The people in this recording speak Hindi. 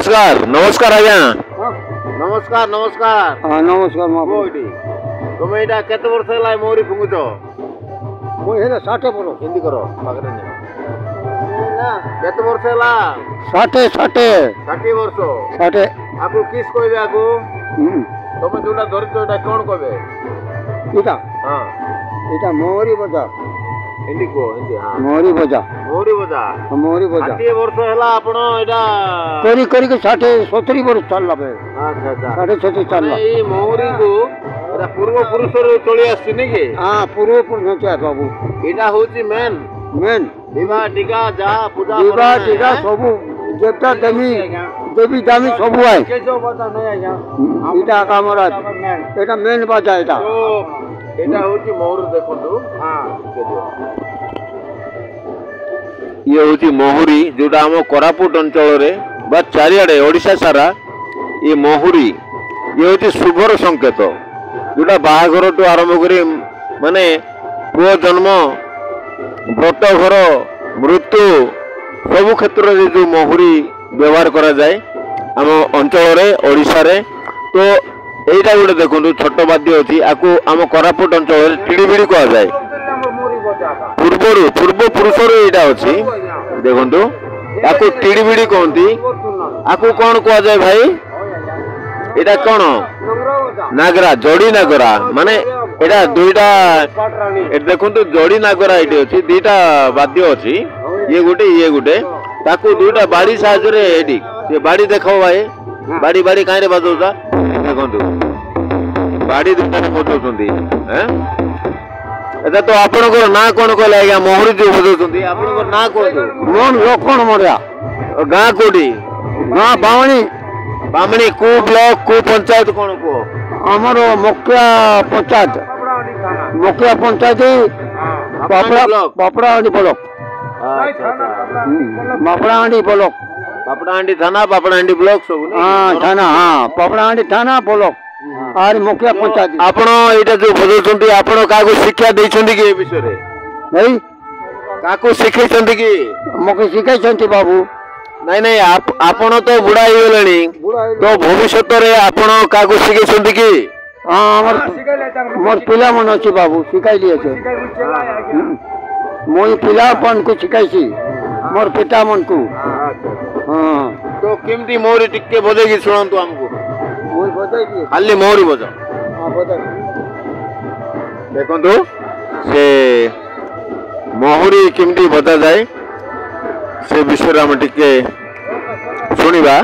नमस्कार नमस्कार आज्ञा नमस्कार नमस्कार हाँ नमस्कार कोठी तुम एटा केते वर्ष हला मोहरी फुंगुछ मु हेला 60 बरो हिंदी करो पागरे ने ना केते वर्ष हला 60 60 वर्ष 60 आकु किस कहबे आकु तुम जोटा धरछ एटा कोन कहबे इटा हां इटा मोहरी बजा हिंदी को हिंदी हां मोहरी बजा 60 वर्ष हला आपण एटा करी करी के 60 70 वर्ष चलला बे अच्छा अच्छा 60 चलला ए मोहरी को एटा पूर्व पुरुष रो चली आसी ने के हां पूर्व पुरुष छै बाबू एटा होची मेन विवाह टीका जा पूजा विवाह टीका सब देवता देवी दामी सब आए केजो बता नै आज्ञा इटा कामरा एटा मेन बजा एटा एटा होची मोहर देखंतु हां केजो ये होची मोहुरी जोटा हम कोरापुट अंचल रे बा चारियाडे ओडिशा सारा ये मोहुरी ये होची शुभर संकेत जोटा बाहाघर टू आरंभ करी माने पुओ जन्म व्रत घर मृत्यु सब क्षेत्र में जो मोहुरी व्यवहार करा जाए आम अंचल रे ओडिशा रे तो एटा गोटे देखो छोट वाद्य अच्छी आपको आम कोरापुट अंचल टिड़ीबिड़ी कह जाए पूर्व पुरुषर एटा अच्छी देखो आपको टिड़ीबिड़ी कहती आपको कौन कह जाए भाई एटा कौन नागरा जोड़ी नागरा माने एटा दुईटा देखो जोड़ी नागरा ये अच्छी दुईटा वाद्य अच्छी ये गोटे ताकू दुईटा बाड़ी साहाଯ୍य एटी ये बाड़ी देखो भाई बाड़ी बाड़ी कहीं बजाऊा देखो बाड़ी दुईटा बजाउछंती हैं एटा तो आपनकर ना कोन कहले आज्ञा मोहरी जो बजाउछंती आपनकर ना कोन मोन लखन मोरिया गाँ कोडी गाँ बामणी को ब्लॉक को पंचायत कोन को हमर मुखिया पंचायत पापड़ाहांडी ब्लॉक पापड़ाहांडी थाना पापड़ाहांडी ब्लॉक सब हां थाना हां पापड़ाहांडी थाना ब्लॉक आर मुखिया पंचायत आपण एटा जो बजाउछंती आपण काको शिक्षा दैछंती कि ए विषय रे नहीं काको शिखैछंती कि मके शिखाइछंती बाबू नहीं नहीं आपण तो बुढ़ा ही गलेनी तो भविष्य रे आपण काको शिखैछंती कि हां मोर पिला मन अछि बाबू शिखाइ लिए छै मोई पिलापन को शिखाइछि मोर पिता मन को हां तो केमती मोरी टिके बजेगी सुनंतु हमको मोई बजाइ दिए खाली मोरी बजा हां बजा देखंतु से मोहरी केमती बजा जाए से विषय हम टिके सुनिबा।